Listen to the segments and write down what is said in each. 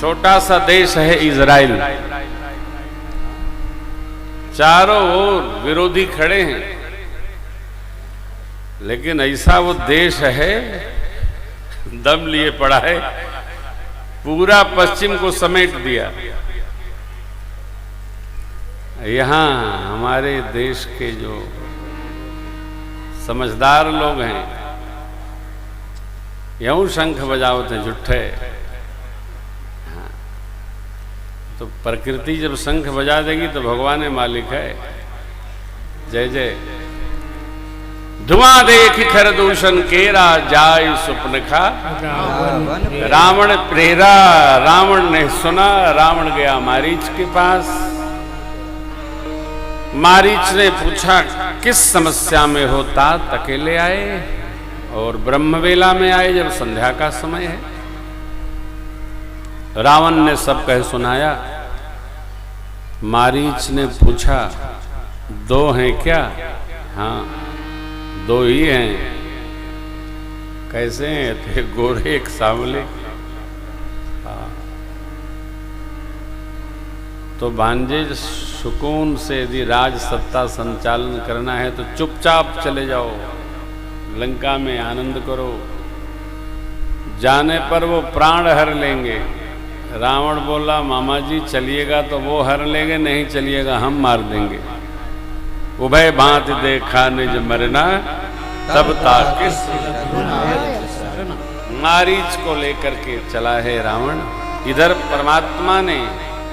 छोटा सा देश है इजराइल, चारों ओर विरोधी खड़े हैं, लेकिन ऐसा वो देश है दम लिए पड़ा है, पूरा पश्चिम को समेट दिया। यहां हमारे देश के जो समझदार लोग हैं यूं शंख बजावते हैं झुट्ठे। हाँ, तो प्रकृति जब शंख बजा देगी तो भगवान मालिक है। जय जय। धुआं देख खरदूषण केरा जाय सुपन खा, रावण प्रेरा। रावण ने सुना, रावण गया मारीच के पास। मारीच ने पूछा किस समस्या में हो तात? अकेले आए और ब्रह्मवेला में आए जब संध्या का समय है। रावण ने सब कह सुनाया। मारीच ने पूछा दो हैं क्या? हाँ दो ही हैं। कैसे हैं? थे गोरे एक सांवले। हाँ। तो भांजे सुकून से यदि राज सत्ता संचालन करना है तो चुपचाप चले जाओ, लंका में आनंद करो। जाने पर वो प्राण हर लेंगे। रावण बोला मामा जी चलिएगा तो वो हर लेंगे, नहीं चलिएगा हम मार देंगे। उभय भांत देखा निज मरना, तब ताकिस मारीच को लेकर के चला है रावण। इधर परमात्मा ने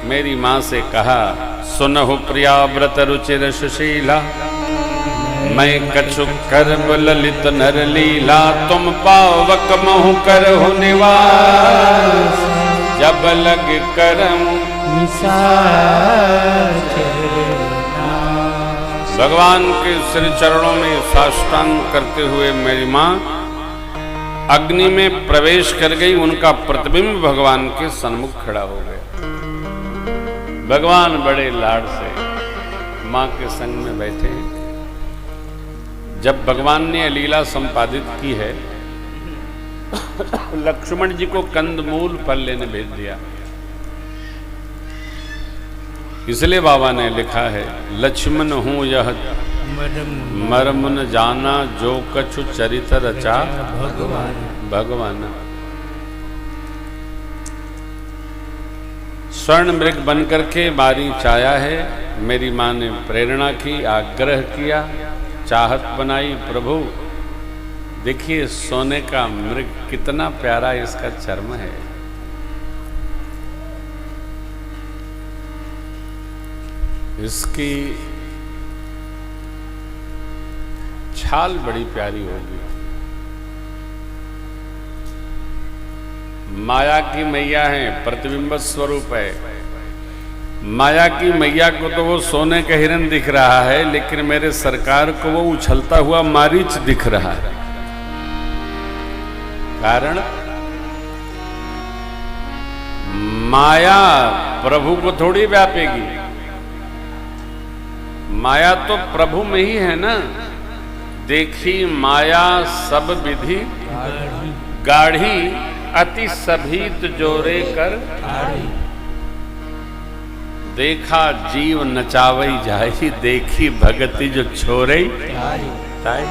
मेरी मां से कहा सुनहु प्रिया व्रत रुचिर सुशीला, मैं कछु कर्म ललित नर लीला। तुम पावक महु करहु निवास, जब लग करम भगवान के श्री चरणों में साष्टांग करते हुए मेरी मां अग्नि में प्रवेश कर गई। उनका प्रतिबिंब भगवान के सन्मुख खड़ा हो गया। भगवान बड़े लाड से मां के संग में बैठे हैं। जब भगवान ने लीला संपादित की है, लक्ष्मण जी को कंदमूल फल लेने भेज दिया। इसलिए बाबा ने लिखा है लक्ष्मण हूं यह मर्म न जाना, जो कछु चरित रचा भगवान। स्वर्ण मृग बनकर के मारीच आया है। मेरी मां ने प्रेरणा की, आग्रह किया, चाहत बनाई। प्रभु देखिए सोने का मृग कितना प्यारा इसका चर्म है। इसकी छाल बड़ी प्यारी होगी। माया की मैया है, प्रतिबिंब स्वरूप है। माया की मैया को तो वो सोने का हिरण दिख रहा है, लेकिन मेरे सरकार को वो उछलता हुआ मारीच दिख रहा है। कारण माया प्रभु को थोड़ी व्यापेगी। माया तो प्रभु में ही है ना। देखी माया सब विधि गाढ़ी, अति सभीत जोरे कर। देखा जीव नचावई जाई, देखी भगति जो छोरई ताई।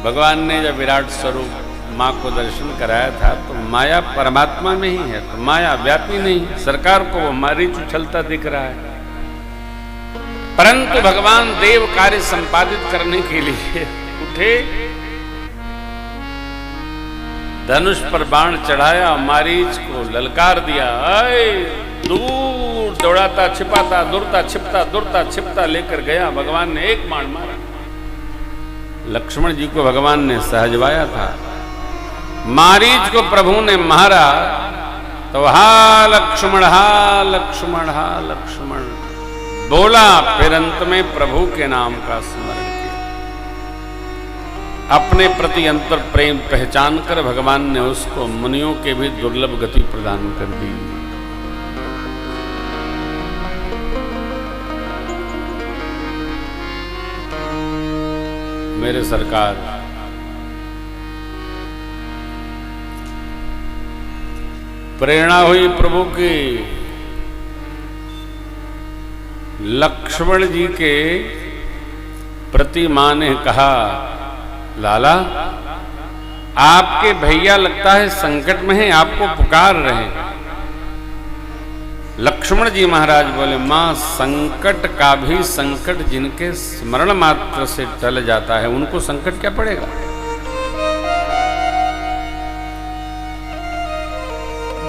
भगवान ने जब विराट स्वरूप मां को दर्शन कराया था तो माया परमात्मा में ही है, तो माया व्यापी नहीं। सरकार को वो मारीच उछलता दिख रहा है, परंतु भगवान देव कार्य संपादित करने के लिए उठे, धनुष पर बाण चढ़ाया, मारीच को ललकार दिया। आए दूर दौड़ाता छिपाता दुरता छिपता दुरता छिपता लेकर गया। भगवान ने एक बाण मारा। लक्ष्मण जी को भगवान ने सहजवाया था। मारीच को प्रभु ने मारा तो हा लक्ष्मण हा लक्ष्मण हा लक्ष्मण बोला, फिर अंत में प्रभु के नाम का स्मरण किया। अपने प्रति अंतर प्रेम पहचान कर भगवान ने उसको मुनियों के भी दुर्लभ गति प्रदान कर दी। मेरे सरकार प्रेरणा हुई प्रभु की। लक्ष्मण जी के प्रति मां ने कहा, लाला आपके भैया लगता है संकट में हैं, आपको पुकार रहे हैं। लक्ष्मण जी महाराज बोले, मां संकट का भी संकट जिनके स्मरण मात्र से टल जाता है, उनको संकट क्या पड़ेगा।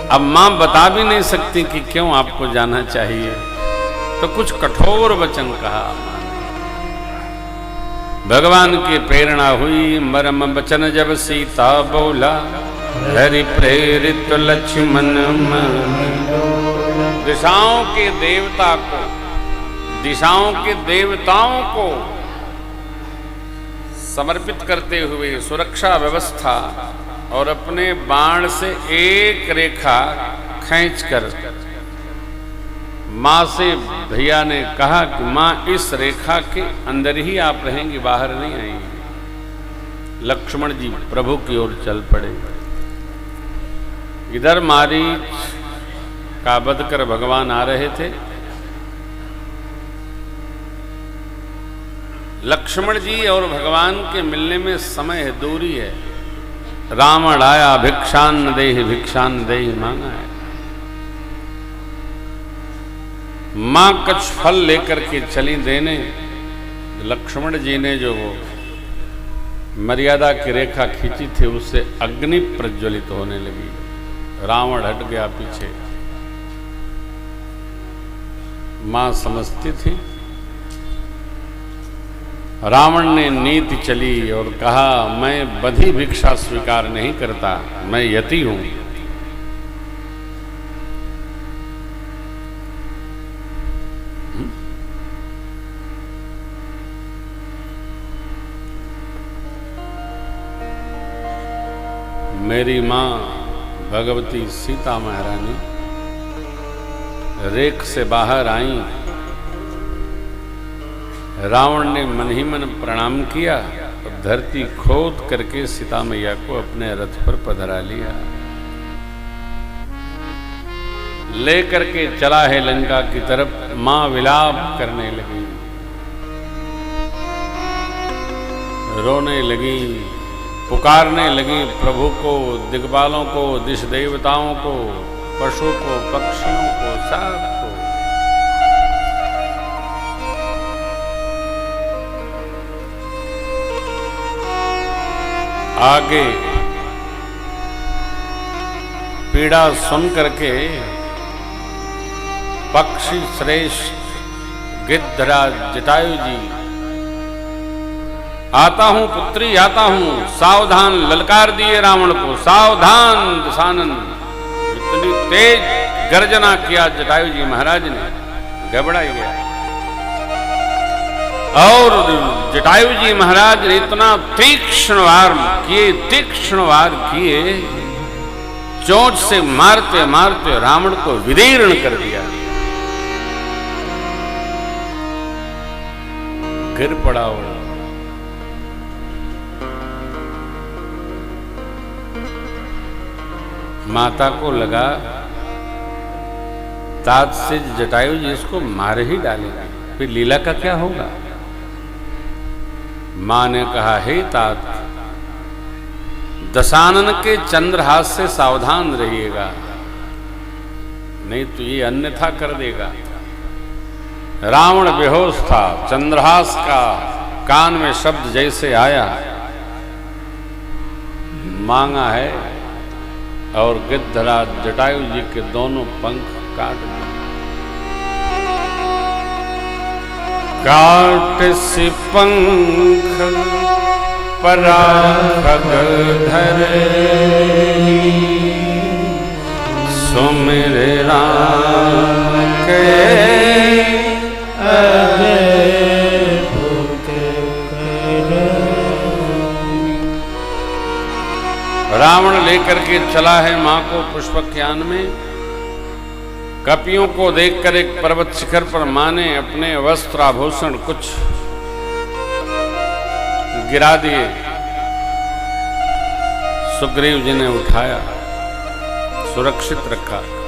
अब मां बता भी नहीं सकती कि क्यों आपको जाना चाहिए, तो कुछ कठोर वचन कहा। भगवान की प्रेरणा हुई, मरम वचन जब सीता बोला, हरि प्रेरित लक्ष्मण दिशाओं के देवता को, दिशाओं के देवताओं को समर्पित करते हुए सुरक्षा व्यवस्था और अपने बाण से एक रेखा खींचकर मां से भैया ने कहा कि मां इस रेखा के अंदर ही आप रहेंगी, बाहर नहीं आएंगी। लक्ष्मण जी प्रभु की ओर चल पड़े। इधर मारीच का वध कर भगवान आ रहे थे। लक्ष्मण जी और भगवान के मिलने में समय है, दूरी है। रावण आया, भिक्षान्न देहि मांगा है। मां कुछ फल लेकर के चली देने, लक्ष्मण जी ने जो वो मर्यादा की रेखा खींची थी उससे अग्नि प्रज्वलित होने लगी। रावण हट गया पीछे। मां समझती थी। रावण ने नीति चली और कहा, मैं बधी भिक्षा स्वीकार नहीं करता, मैं यति हूं। मेरी मां भगवती सीता महारानी रेख से बाहर आई। रावण ने मन ही मन प्रणाम किया और धरती खोद करके सीता मैया को अपने रथ पर पधरा लिया। लेकर के चला है लंका की तरफ। मां विलाप करने लगी, रोने लगी, पुकारने लगी प्रभु को, दिग्बालों को, दिश देवताओं को, पशु को, पक्षियों को, सबको। आगे पीड़ा सुन करके पक्षी श्रेष्ठ गिद्धराज जटायु जी, आता हूं पुत्री, आता हूं, सावधान, ललकार दिए रावण को, सावधान दशानन। इतनी तेज गर्जना किया जटायु जी महाराज ने, घबरा गया। और जटायु जी महाराज ने इतना तीक्ष्ण वार किए, चोंच से मारते मारते रावण को विदीर्ण कर दिया। गिर पड़ा वो। माता को लगा तात से जटायु जी इसको मार ही डालेगा, फिर लीला का क्या होगा। मां ने कहा, हे तात, दशानन के चंद्रहास से सावधान रहिएगा, नहीं तो ये अन्यथा कर देगा। रावण बेहोश था। चंद्रहास का कान में शब्द जैसे आया, मांगा है और गिद्धराज जटायु जी के दोनों पंख काट दिए। काट से पंख पराग धरे, सुमिर राम के रावण लेकर के चला है मां को पुष्पज्ञान में। कपियों को देखकर एक पर्वत शिखर पर मां ने अपने वस्त्र आभूषण कुछ गिरा दिए। सुग्रीव जी ने उठाया, सुरक्षित रखा।